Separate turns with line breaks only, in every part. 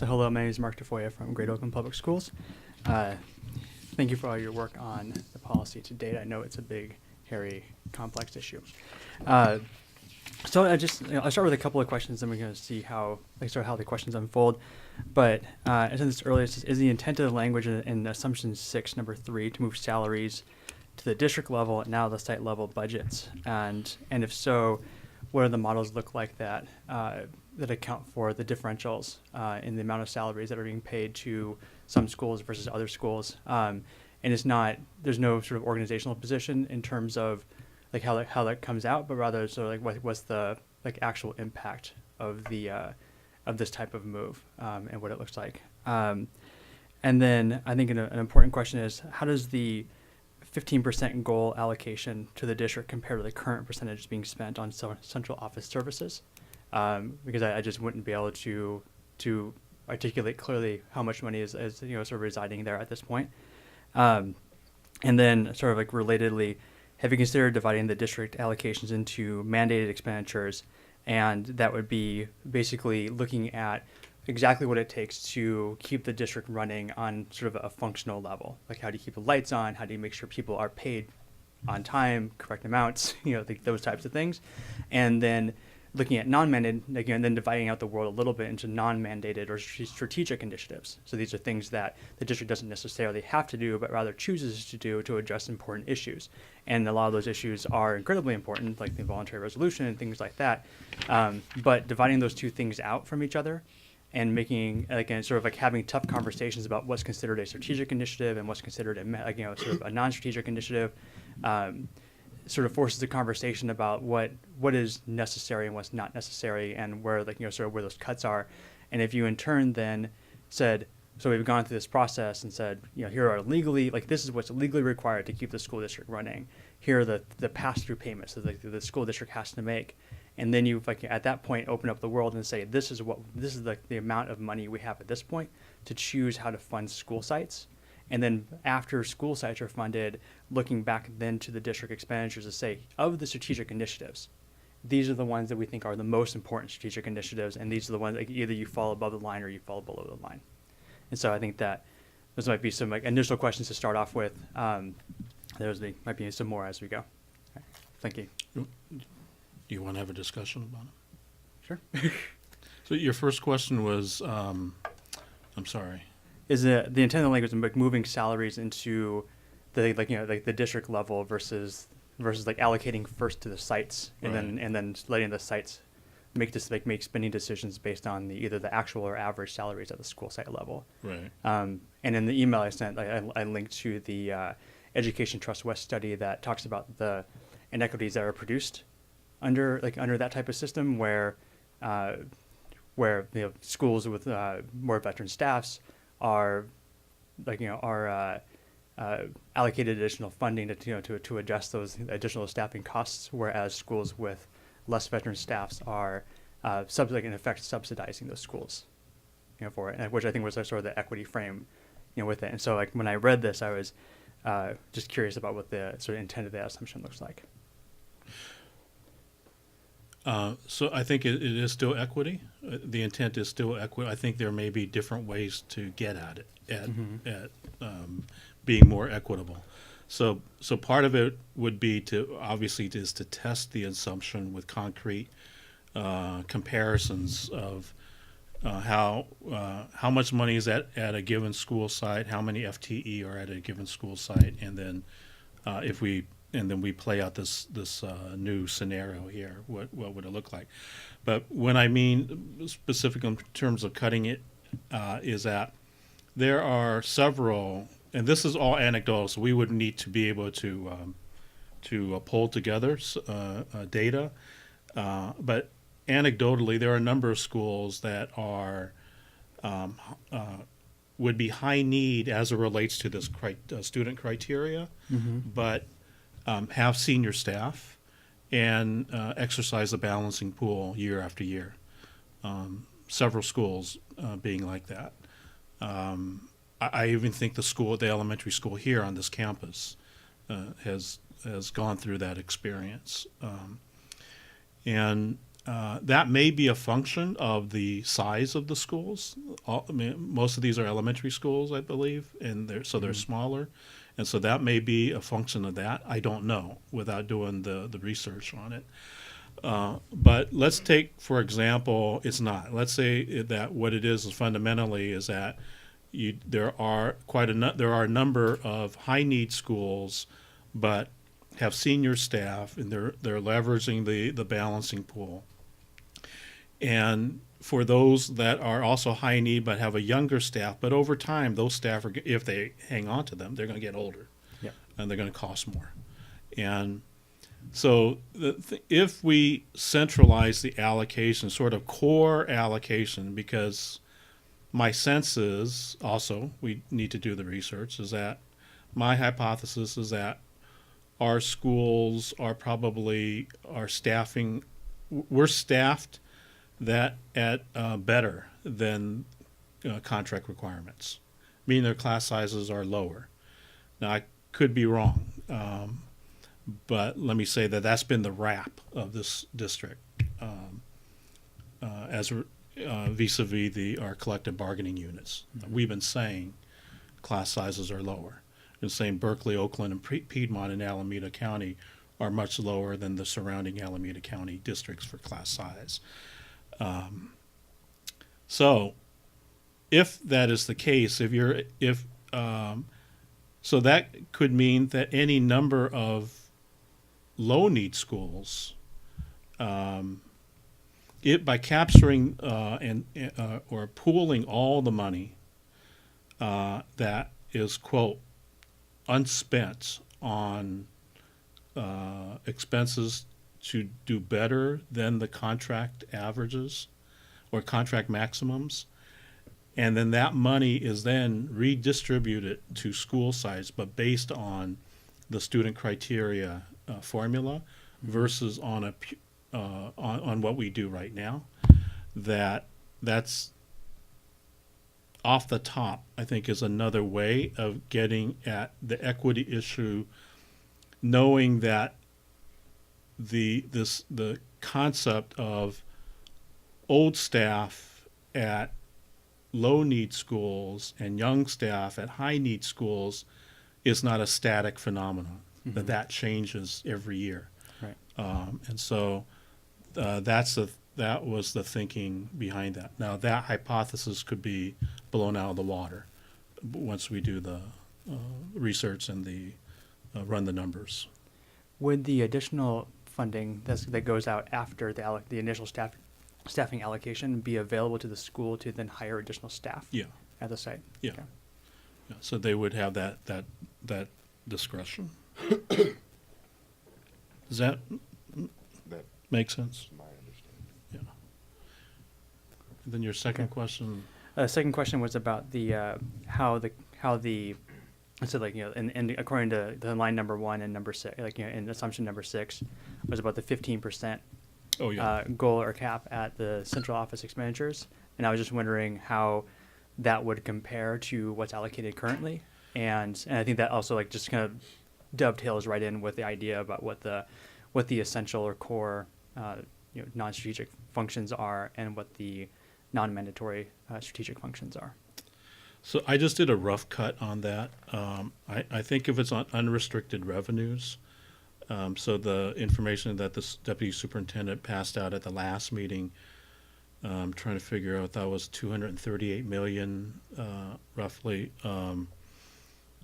So hello, my name is Marc Tafolla from Great Oakland Public Schools. Thank you for all your work on the policy to date. I know it's a big, hairy, complex issue. So I'll start with a couple of questions, and we're going to see how the questions unfold. But as I said earlier, is the intent of the language in Assumption 6, number 3, to move salaries to the district level and now the site level budgets? And if so, what do the models look like that account for the differentials in the amount of salaries that are being paid to some schools versus other schools? And there's no sort of organizational position in terms of like how that comes out, but rather sort of like what's the like actual impact of the of this type of move and what it looks like. And then I think an important question is, how does the 15% goal allocation to the district compare to the current percentage being spent on central office services? Because I just wouldn't be able to articulate clearly how much money is sort of residing there at this point. And then sort of like relatedly, have you considered dividing the district allocations into mandated expenditures? And that would be basically looking at exactly what it takes to keep the district running on sort of a functional level. Like, how do you keep the lights on? How do you make sure people are paid on time, correct amounts, those types of things. And then looking at non-mandated, again, and then dividing out the world a little bit into non-mandated or strategic initiatives. So these are things that the district doesn't necessarily have to do, but rather chooses to do to address important issues. And a lot of those issues are incredibly important, like the voluntary resolution and things like that. But dividing those two things out from each other and making, again, sort of like having tough conversations about what's considered a strategic initiative and what's considered sort of a non-strategic initiative, sort of forces a conversation about what is necessary and what's not necessary, and where sort of where those cuts are. And if you in turn then said, so we've gone through this process and said, here are legally, this is what's legally required to keep the school district running. Here are the pass-through payments that the school district has to make. And then you at that point open up the world and say, this is the amount of money we have at this point to choose how to fund school sites. And then after school sites are funded, looking back then to the district expenditures to say, of the strategic initiatives, these are the ones that we think are the most important strategic initiatives, and these are the ones that either you fall above the line or you fall below the line. And so I think that those might be some initial questions to start off with. Might be some more as we go. Right. Thank you.
Do you want to have a discussion about it?
Sure.
So your first question was, I'm sorry.
Is the intent of the language of moving salaries into the the district level versus allocating first to the sites, and
Right.
then letting the sites make spending decisions based on either the actual or average salaries at the school site level.
Right.
And in the email I sent, I linked to the Education Trust West study that talks about the inequities that are produced under that type of system, where schools with more veteran staffs are allocated additional funding to address those additional staffing costs, whereas schools with less veteran staffs are in effect subsidizing those schools for it, which I think was sort of the equity frame with it. And so when I read this, I was just curious about what the sort of intent of that assumption looks like.
So I think it is still equity. The intent is still equity. I think there may be different ways to get at it, at being more equitable. So part of it would be to test the assumption with concrete comparisons of how much money is at a given school site, how many FTE are at a given school site, and then we play out this new scenario here. What would it look like? But when I mean specific in terms of cutting it, is that there are several, and this is all anecdotal, so we would need to be able to pull together data. But anecdotally, there are a number of schools that are would be high need as it relates to this student criteria, but have senior staff and exercise a balancing pool year after year. Several schools being like that. I even think the elementary school here on this campus has gone through that experience. And that may be a function of the size of the schools. I mean, most of these are elementary schools, I believe, and they're smaller, and so that may be a function of that. I don't know without doing the research on it. But let's take, for example, it's not. Let's say that what it is fundamentally is that there are a number of high need schools, but have senior staff, and they're leveraging the balancing pool. And for those that are also high need but have a younger staff, but over time those staff are, if they hang on to them, they're going to get older, and they're going to cost more. And so if we centralize the allocation, sort of core allocation, because my sense is also, we need to do the research, is that my hypothesis is that our schools are probably, we're staffed that at better than contract requirements, meaning their class sizes are lower. Now, I could be wrong, but let me say that that's been the rap of this district as vis-a-vis our collective bargaining units. Mm-hmm. We've been saying class sizes are lower. We've been saying Berkeley, Oakland, and Piedmont and Alameda County are much lower than the surrounding Alameda County districts for class size. So if that is the case, so that could mean that any number of low need schools, by capturing or pooling all the money that is, quote, unspent on expenses to do better than the contract averages or contract maximums, and then that money is then redistributed to school sites, but based on the student criteria formula versus on what we do right now. That's off the top, I think, is another way of getting at the equity issue, knowing that the concept of old staff at low need schools and young staff at high need schools is not a static phenomenon. Mm-hmm. That changes every year.
Right.
And so that was the thinking behind that. Now, that hypothesis could be blown out of the water once we do the research and run the numbers.
Would the additional funding that goes out after the initial staffing allocation be available to the school to then hire additional staff?
Yeah.
At the site?
Yeah.
Okay.
Yeah. So they would have that discretion. Does that make sense?
My understanding.
Yeah. And then your second question.
Second question was about the how the so like, you know, and according to the line number 1 and number 6, like, you know, in assumption number 6 was about the 15% goal or cap at the central office expenditures, and I was just wondering how that would compare to what's allocated currently, and I think that also, like, just kind of dovetails right in with the idea about what the essential or core non-strategic functions are and what the non-mandatory strategic functions are.
So I just did a rough cut on that. I think if it's on unrestricted revenues, so the information that the deputy superintendent passed out at the last meeting, I'm trying to figure out, that was 238 million, roughly. A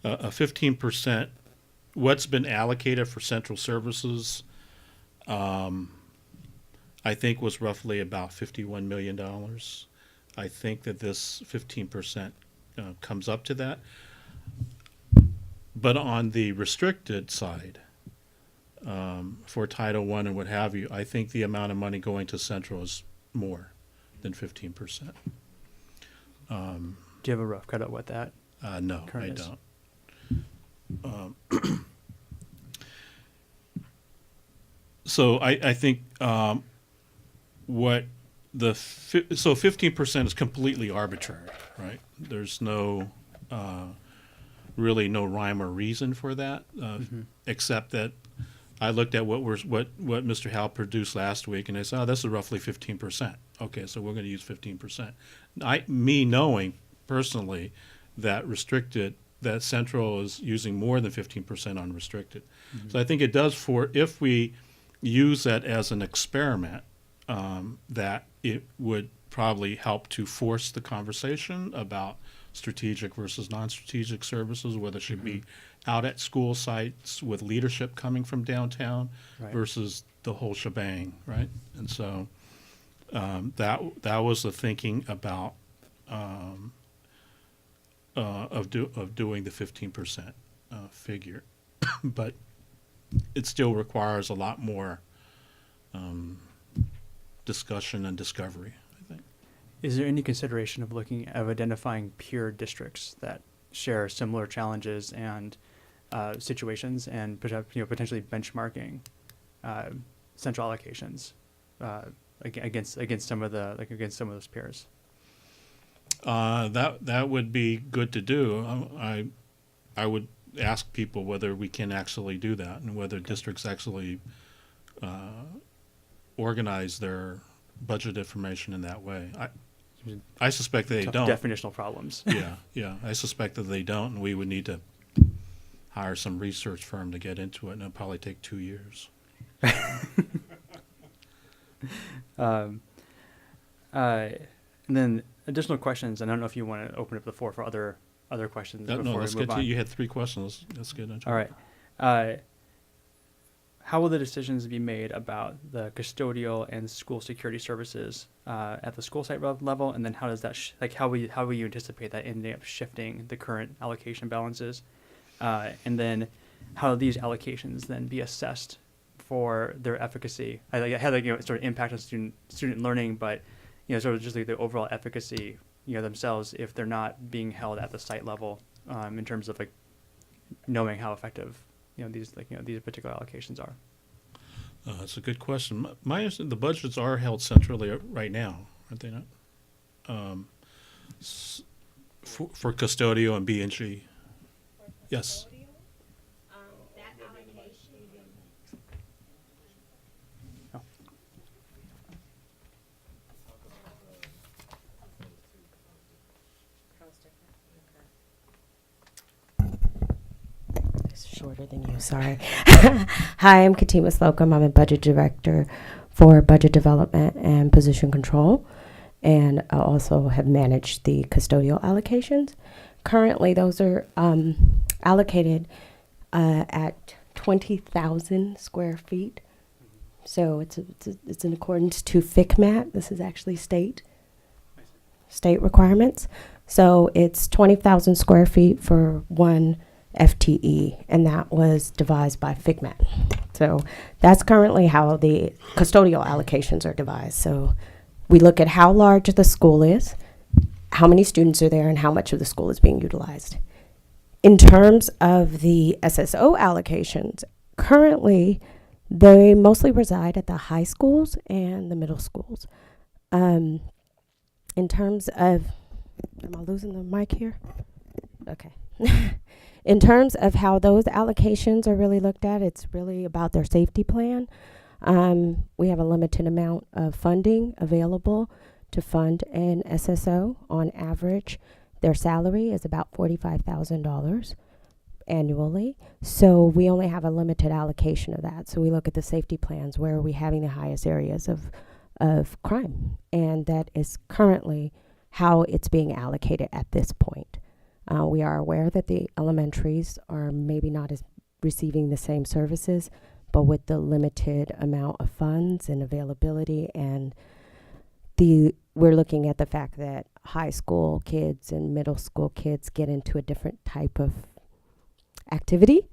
15%, what's been allocated for central services, I think was roughly about $51 million. I think that this 15% comes up to that. But on the restricted side, for Title I and what have you, I think the amount of money going to Central is more than 15%.
Do you have a rough cut of what that?
No, I
is?
don't. So I think so 15% is completely arbitrary, right? There's no really no rhyme or reason for that, except that I looked at what Mr. Howe produced last week, and I said, oh, this is roughly 15%. Okay, so we're going to use 15%. Me knowing personally that that Central is using more than 15% unrestricted.
Mm-hmm.
So I think it does if we use that as an experiment, that it would probably help to force the conversation about strategic versus non-strategic services, whether it should be out at school sites with leadership coming from downtown
Right.
versus the whole shebang, right? And so that was the thinking about of doing the 15% figure, but it still requires a lot more discussion and discovery, I think.
Is there any consideration of identifying peer districts that share similar challenges and situations, and potentially benchmarking central allocations against some of those peers?
That would be good to do. I would ask people whether we can actually do that, and whether districts actually organize their budget information in that way. I suspect they don't.
Definitional problems.
Yeah. I suspect that they don't, and we would need to hire some research firm to get into it, and it'll probably take 2 years.
And then additional questions, and I don't know if you want to open up the floor for other questions before
No, let's
we move
get to
on.
you had 3 questions. Let's get into
All
it.
right. How will the decisions be made about the custodial and school security services at the school site level, and then how does that how will you anticipate that ending up shifting the current allocation balances, and then how do these allocations then be assessed for their efficacy? How sort of impact on student learning, but sort of just like the overall efficacy themselves if they're not being held at the site level, in terms of knowing how effective these particular allocations are.
That's a good question. My understanding, the budgets are held centrally right now, aren't they not? For custodial and B&G. Yes.
That allocation.
Oh.
It's shorter than you, sorry. Hi, I'm Katima Slocum. I'm a budget director for budget development and position control, and I also have managed the custodial allocations. Currently, those are allocated at 20,000 square feet. So it's in accordance to FICMAT. This is actually state requirements. So it's 20,000 square feet for one FTE, and that was devised by FICMAT. So that's currently how the custodial allocations are devised. So we look at how large the school is, how many students are there, and how much of the school is being utilized. In terms of the SSO allocations, currently they mostly reside at the high schools and the middle schools. In terms of, am I losing the mic here? Okay. In terms of how those allocations are really looked at, it's really about their safety plan. We have a limited amount of funding available to fund an SSO. On average, their salary is about $45,000 annually. So we only have a limited allocation of that. So we look at the safety plans. Where are we having the highest areas of crime? And that is currently how it's being allocated at this point. We are aware that the elementaries are maybe not as receiving the same services, but with the limited amount of funds and availability, and we're looking at the fact that high school kids and middle school kids get into a different type of activity.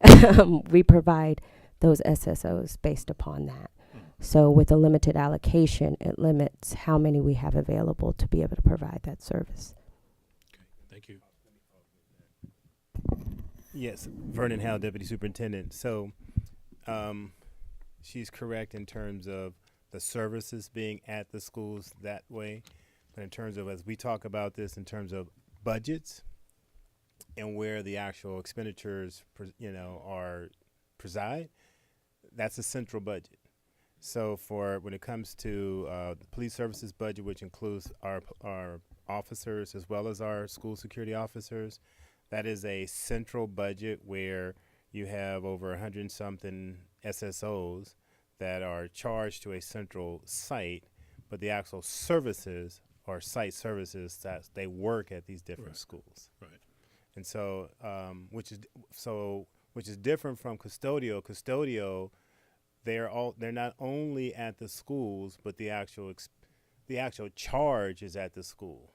We provide those SSOs based upon that. So with a limited allocation, it limits how many we have available to be able to provide that service.
Okay, thank you.
Yes, Vernon Howe, Deputy Superintendent. So she's correct in terms of the services being at the schools that way. But in terms of, as we talk about this, in terms of budgets and where the actual expenditures, preside, that's a central budget. So for when it comes to the police services budget, which includes our officers as well as our school security officers, that is a central budget where you have over 100 and something SSOs that are charged to a central site, but the actual services or site services that they work at these different
Right.
schools.
Right.
And so, which is different from custodial. Custodial, they're not only at the schools, but the actual charge is at the school.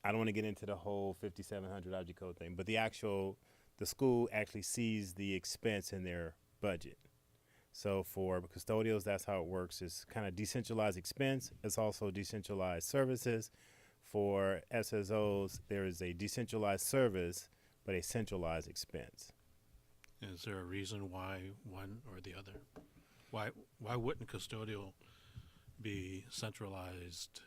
I don't want to get into the whole 5700 object code thing, but the school actually sees the expense in their budget. So for custodials, that's how it works. It's kind of decentralized expense. It's also decentralized services. For SSOs, there is a decentralized service, but a centralized expense.
Is there a reason why one or the other? Why wouldn't custodial be centralized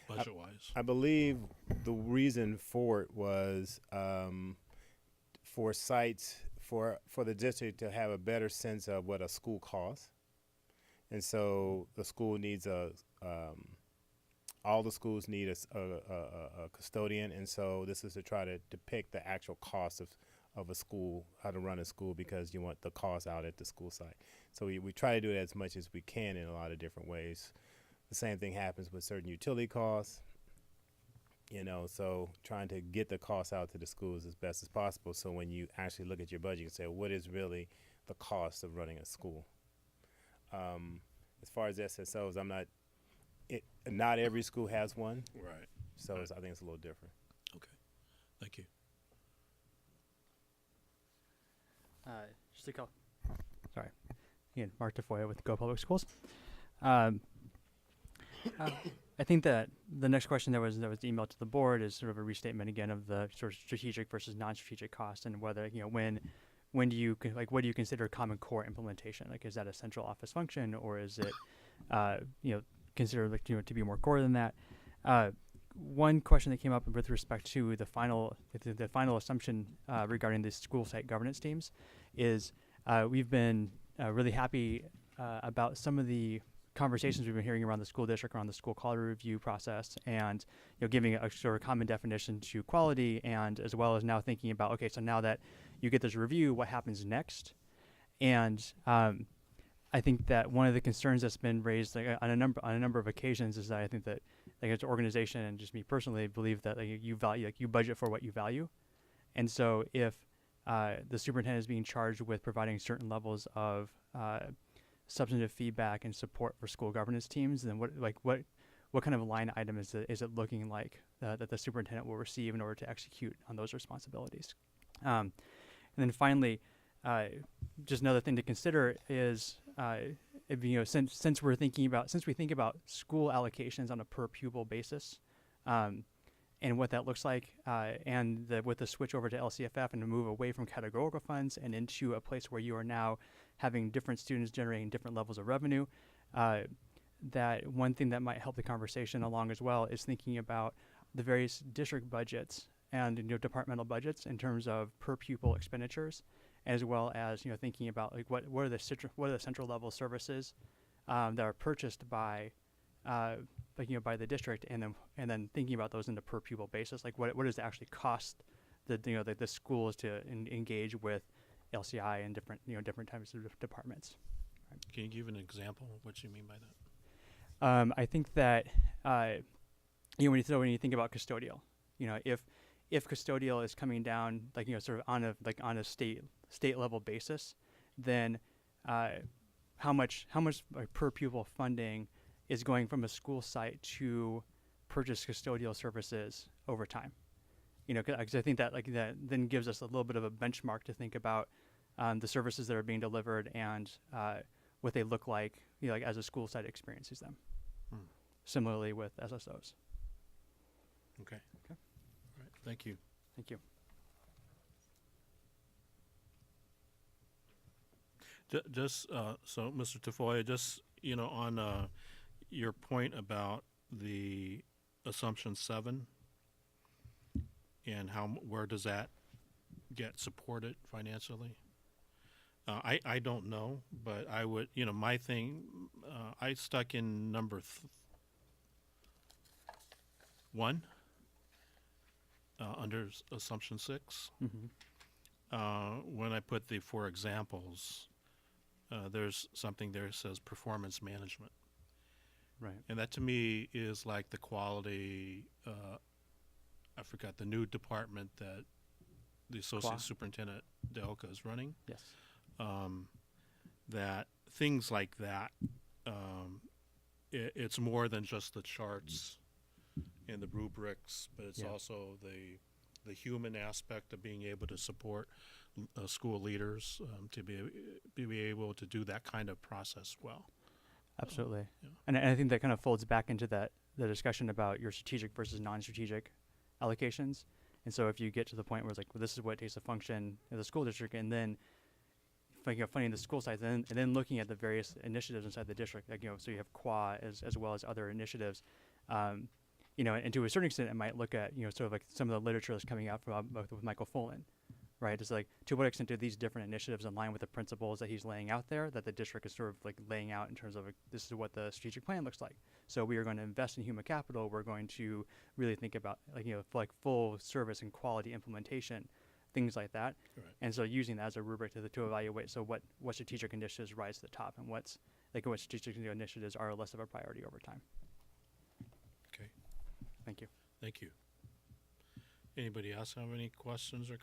budget-wise?
I believe the reason for it was for sites for the district to have a better sense of what a school costs, and so the school needs all the schools need a custodian, and so this is to try to depict the actual cost of a school, how to run a school, because you want the cost out at the school site. So we try to do it as much as we can in a lot of different ways. The same thing happens with certain utility costs, so trying to get the costs out to the schools as best as possible. So when you actually look at your budget, you can say, what is really the cost of running a school? As far as SSOs, not every school has one,
Right.
so
Right.
I think it's a little different.
Okay. Thank you.
Just a couple. Sorry. Again, Marc Tafolla with Go Public Schools. I think that the next question that was emailed to the board is sort of a restatement again of the sort of strategic versus non-strategic cost, and whether when do you what do you consider common core implementation? Like, is that a central office function, or is it considered to be more core than that? One question that came up with respect to the final assumption regarding the school site governance teams is we've been really happy about some of the conversations we've been hearing around the school district, around the school quality review process, and giving a sort of common definition to quality, and as well as now thinking about, okay, so now that you get this review, what happens next? And I think that one of the concerns that's been raised on a number of occasions is that I think that as an organization, and just me personally, believe that you budget for what you value, and so if the superintendent is being charged with providing certain levels of substantive feedback and support for school governance teams, then what kind of line item is it looking like that the superintendent will receive in order to execute on those responsibilities? And then finally, just another thing to consider is since we think about school allocations on a per pupil basis, and what that looks like, and with the switch over to LCFF and to move away from categorical funds and into a place where you are now having different students generating different levels of revenue, that one thing that might help the conversation along as well is thinking about the various district budgets and departmental budgets in terms of per pupil expenditures, as well as thinking about what are the central level services that are purchased by by the district, and then thinking about those in the per pupil basis, like what does it actually cost the schools to engage with LCI and different types of departments.
Can you give an example of what you mean by that?
I think that when you think about custodial, if custodial is coming down sort of on a state level basis, then how much per pupil funding is going from a school site to purchase custodial services over time? Because I think that that then gives us a little bit of a benchmark to think about the services that are being delivered and what they look like, as a school site experiences them. Similarly with SSOs.
Okay.
Okay.
All right. Thank you.
Thank you.
Just so, Mr. Tafolla, just on your point about the assumption 7 and where does that get supported financially? I don't know, but I would, my thing, I stuck in number 1 under assumption 6. When I put the 4 examples, there's something there that says performance management.
Right.
And that to me is like the quality, I forgot the new department that the Associate
Qua.
Superintendent Delka is running.
Yes.
That things like that, it's more than just the charts and the rubrics, but it's
Yeah.
also the human aspect of being able to support school leaders to be able to do that kind of process well.
Absolutely.
Yeah.
And I think that kind of folds back into the discussion about your strategic versus non-strategic allocations. And so if you get to the point where it's like, well, this is what it takes to function in the school district, and then funding the school sites, and then looking at the various initiatives inside the district, like, so you have QA as well as other initiatives, and to a certain extent, it might look at, sort of like some of the literature that's coming out from with Michael Fullen, right? It's like, to what extent do these different initiatives align with the principles that he's laying out there, that the district is sort of like laying out in terms of like, this is what the strategic plan looks like. So we are going to invest in human capital. We're going to really think about like full service and quality implementation, things like that.
Right.
And so using that as a rubric to evaluate, so what strategic initiatives rise to the top, and what strategic initiatives are less of a priority over time.
Okay.
Thank you.
Thank you. Anybody else have any questions or